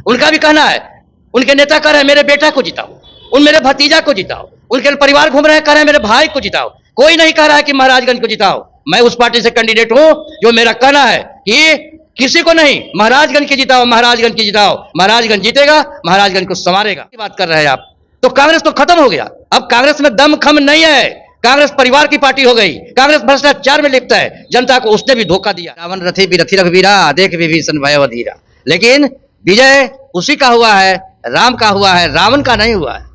उनका भी कहना है। उनके नेता कह रहे हैं मेरे बेटा को जिताओ, उन मेरे भतीजा को जिताओ, उनके परिवार घूम रहे हैं कह रहे हैं मेरे भाई को जिताओ। कोई नहीं कह रहा है कि महाराजगंज को जिताओ। मैं उस पार्टी से कैंडिडेट हूं जो मेरा कहना है कि किसी को नहीं, महाराजगंज की जिताओ, महाराजगंज की जिताओ। महाराजगंज जीतेगा, महाराजगंज को संवारेगा। बात कर रहे हैं आप, तो कांग्रेस तो खत्म हो गया। अब कांग्रेस में दम खम नहीं है। कांग्रेस परिवार की पार्टी हो गई। कांग्रेस भ्रष्टाचार में लिप्त है। जनता को उसने भी धोखा दिया। रावण रथी बिरथी रघुवीरा, देख विभीषण भय अधीरा। लेकिन विजय उसी का हुआ है, राम का हुआ है, रावण का नहीं हुआ है।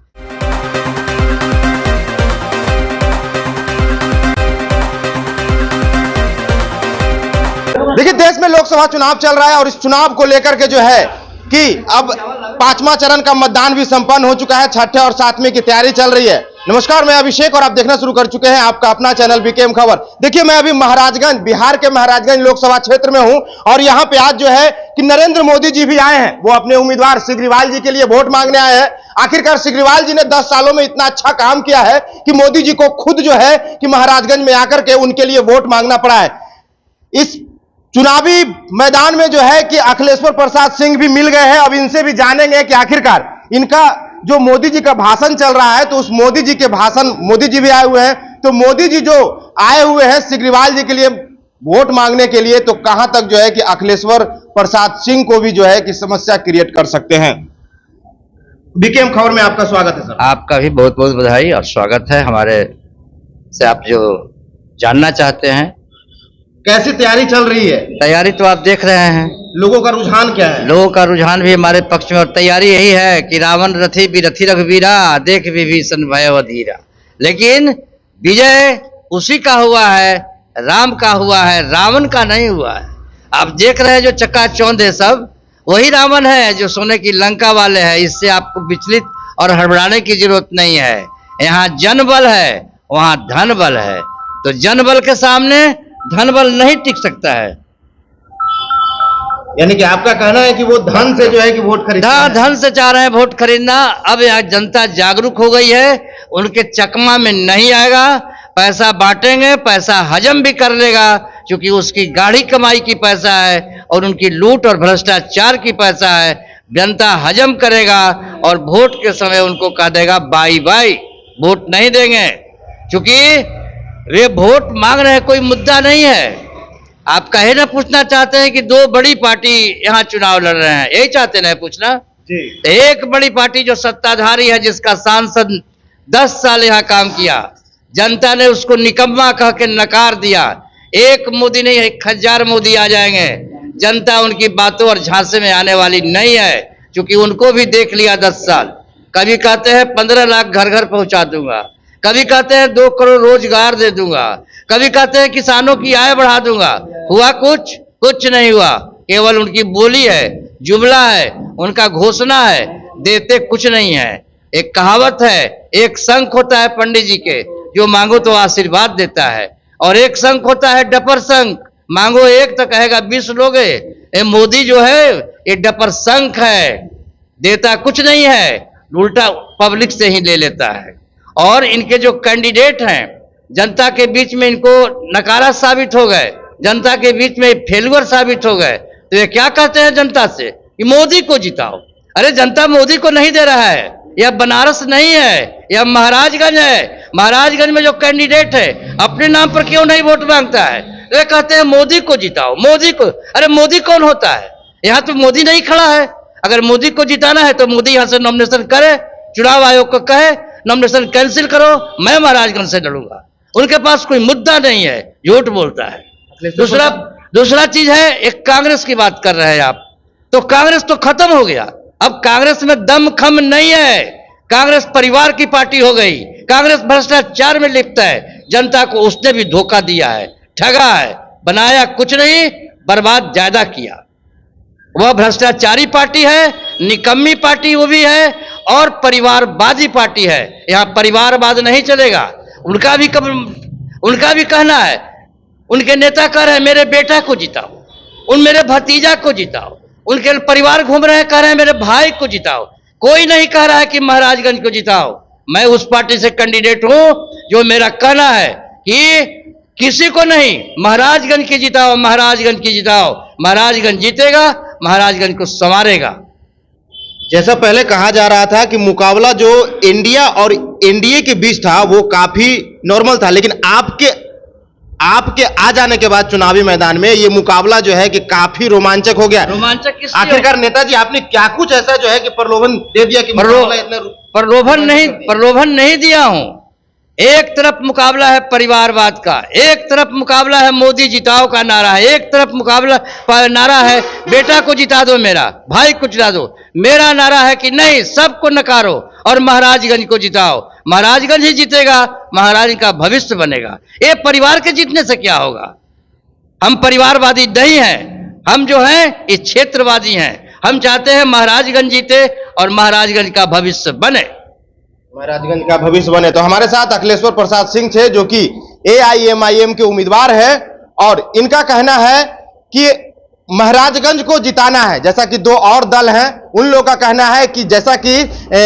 देखिए, देश में लोकसभा चुनाव चल रहा है और इस चुनाव को लेकर के जो है कि अब 5वां चरण का मतदान भी संपन्न हो चुका है। 6ठे और 7वें की तैयारी चल रही है। नमस्कार, मैं अभिषेक और आप देखना शुरू कर चुके हैं आपका अपना चैनल बीकेएम खबर। देखिए, मैं अभी महाराजगंज, बिहार के महाराजगंज लोकसभा क्षेत्र में हूं और यहां पे आज जो है कि नरेंद्र मोदी जी भी आए हैं। वो अपने उम्मीदवार सिग्रीवाल जी के लिए वोट मांगने आए हैं। आखिरकार सिग्रीवाल जी ने 10 सालों में इतना अच्छा काम किया है कि मोदी जी को खुद जो है कि महाराजगंज में आकर के उनके लिए वोट मांगना पड़ा है। इस चुनावी मैदान में जो है कि अखिलेश्वर प्रसाद सिंह भी मिल गए हैं। अब इनसे भी जानेंगे कि आखिरकार इनका जो मोदी जी का भाषण चल रहा है, तो उस मोदी जी के भाषण, मोदी जी भी आए हुए हैं, तो मोदी जी जो आए हुए हैं सिग्रीवाल जी के लिए वोट मांगने के लिए, तो कहां तक जो है कि अखिलेश्वर प्रसाद सिंह को भी जो है कि समस्या क्रिएट कर सकते हैं। बीकेएम खबर में आपका स्वागत है सर। आपका भी बहुत बहुत बधाई और स्वागत है। हमारे से आप जो जानना चाहते हैं, कैसी तैयारी चल रही है? तैयारी तो आप देख रहे हैं। लोगों का रुझान क्या है? लोगों का रुझान भी हमारे पक्ष में और तैयारी यही है कि रावण रथी बिरथी रघुवीरा, देख विभीषण भय अधीरा। लेकिन विजय उसी का हुआ है, राम का हुआ है, रावण का नहीं हुआ है। आप देख रहे हैं जो चकाचौंध है सब, वही रावण है जो सोने की लंका वाले हैं। इससे आपको विचलित और हड़बड़ाने की जरूरत नहीं है। यहाँ जन बल है, वहां धन बल है। तो जन बल के सामने धन बल नहीं टिक सकता है। यानी कि आपका कहना है कि वो धन से जो है कि वोट खरीदना, धन से चाह रहे हैं वोट खरीदना। अब यहाँ जनता जागरूक हो गई है, उनके चकमा में नहीं आएगा। पैसा बांटेंगे, पैसा हजम भी कर लेगा, क्योंकि उसकी गाढ़ी कमाई की पैसा है और उनकी लूट और भ्रष्टाचार की पैसा है। जनता हजम करेगा और वोट के समय उनको कह देगा बाई बाई, वोट नहीं देंगे। क्योंकि वे वोट मांग रहे हैं, कोई मुद्दा नहीं है। आप कहे ना पूछना चाहते हैं कि 2 बड़ी पार्टी यहाँ चुनाव लड़ रहे हैं, यही चाहते ना पूछना जी। एक बड़ी पार्टी जो सत्ताधारी है, जिसका सांसद 10 साल यहाँ काम किया, जनता ने उसको निकम्मा कह के नकार दिया। एक मोदी नहीं, 1000 मोदी आ जाएंगे, जनता उनकी बातों और झांसे में आने वाली नहीं है। क्योंकि उनको भी देख लिया 10 साल। कभी कहते हैं 15 लाख घर घर पहुंचा दूंगा, कभी कहते हैं 2 करोड़ रोजगार दे दूंगा, कभी कहते हैं किसानों की आय बढ़ा दूंगा। हुआ कुछ नहीं हुआ। केवल उनकी बोली है, जुमला है, उनका घोषणा है, देते कुछ नहीं है। एक कहावत है, एक शंख होता है पंडित जी के, जो मांगो तो आशीर्वाद देता है, और एक शंख होता है डपर शंख, मांगो एक तो कहेगा 20 लोगे। ये मोदी जो है ये डपर शंख है, देता कुछ नहीं है, उल्टा पब्लिक से ही ले लेता है। और इनके जो कैंडिडेट हैं, जनता के बीच में इनको नकारा साबित हो गए, जनता के बीच में फेलुअर साबित हो गए। तो ये क्या कहते हैं जनता से कि मोदी को जिताओ। अरे जनता मोदी को नहीं दे रहा है। यह बनारस नहीं है, यह महाराजगंज है। महाराजगंज में जो कैंडिडेट है अपने नाम पर क्यों नहीं वोट मांगता है? वे कहते हैं मोदी को जिताओ, मोदी को। अरे मोदी कौन होता है? यहाँ तो मोदी नहीं खड़ा है। अगर मोदी को जिताना है तो मोदी यहाँ से नॉमिनेशन करे, चुनाव आयोग को कहे नॉमिनेशन कैंसिल करो, मैं महाराजगंज से लड़ूंगा। उनके पास कोई मुद्दा नहीं है, झूठ बोलता है। दूसरा चीज है, एक कांग्रेस की बात कर रहे हैं आप, तो कांग्रेस तो खत्म हो गया। अब कांग्रेस में दम खम नहीं है। कांग्रेस परिवार की पार्टी हो गई। कांग्रेस भ्रष्टाचार में लिप्त है। जनता को उसने भी धोखा दिया है, ठगा है, बनाया कुछ नहीं, बर्बाद ज्यादा किया। वह भ्रष्टाचारी पार्टी है, निकम्मी पार्टी वो भी है, और परिवारवादी पार्टी है। यहां परिवारवाद नहीं चलेगा। उनका भी कहना है, उनके नेता कह रहे हैं मेरे बेटा को जिताओ, उन मेरे भतीजा को जिताओ, उनके परिवार घूम रहे हैं कह रहे हैं मेरे भाई को जिताओ। कोई नहीं कह रहा है कि महाराजगंज को जिताओ। मैं उस पार्टी से कैंडिडेट हूं जो मेरा कहना है कि किसी को नहीं, महाराजगंज की जिताओ, महाराजगंज की जिताओ। महाराजगंज जीतेगा, महाराजगंज को संवारेगा। जैसा पहले कहा जा रहा था कि मुकाबला जो इंडिया और एनडीए के बीच था वो काफी नॉर्मल था, लेकिन आपके आ जाने के बाद चुनावी मैदान में ये मुकाबला जो है कि काफी रोमांचक हो गया। रोमांचक किस लिए? आखिरकार नेताजी आपने क्या कुछ ऐसा जो है कि प्रलोभन दे दिया कि मुकाबला इतना प्रलोभन नहीं दिया हूं। एक तरफ मुकाबला है परिवारवाद का, एक तरफ मुकाबला है मोदी जिताओ का नारा है, एक तरफ मुकाबला नारा है बेटा को जिता दो, मेरा भाई को जिता दो। मेरा नारा है कि नहीं, सबको नकारो और महाराजगंज को जिताओ। महाराजगंज ही जीतेगा, महाराज का भविष्य बनेगा। ये परिवार के जीतने से क्या होगा? हम परिवारवादी नहीं हैं, हम जो हैं ये क्षेत्रवादी हैं। हम चाहते हैं महाराजगंज जीते और महाराजगंज का भविष्य बने, महाराजगंज का भविष्य बने। तो हमारे साथ अखिलेश्वर प्रसाद सिंह थे जो कि AIMIM के उम्मीदवार है और इनका कहना है कि महाराजगंज को जिताना है। जैसा कि दो और दल हैं, उन लोगों का कहना है कि जैसा कि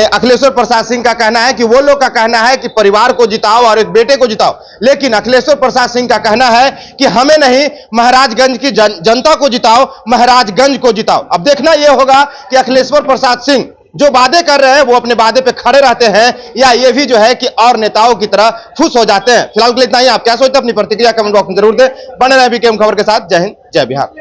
अखिलेश्वर प्रसाद सिंह का कहना है कि वो लोग का कहना है कि परिवार को जिताओ और एक बेटे को जिताओ, लेकिन अखिलेश्वर प्रसाद सिंह का कहना है कि हमें नहीं, महाराजगंज की जनता को जिताओ, महाराजगंज को जिताओ। अब देखना यह होगा कि अखिलेश्वर प्रसाद सिंह जो वादे कर रहे हैं वो अपने वादे पे खड़े रहते हैं या ये भी जो है कि और नेताओं की तरह खुश हो जाते हैं। फिलहाल के लिए इतना ही। आप क्या सोचते हैं अपनी प्रतिक्रिया कमेंट बॉक्स में जरूर दें। बने रहे बीकेएम खबर के साथ। जय हिंद, जय बिहार।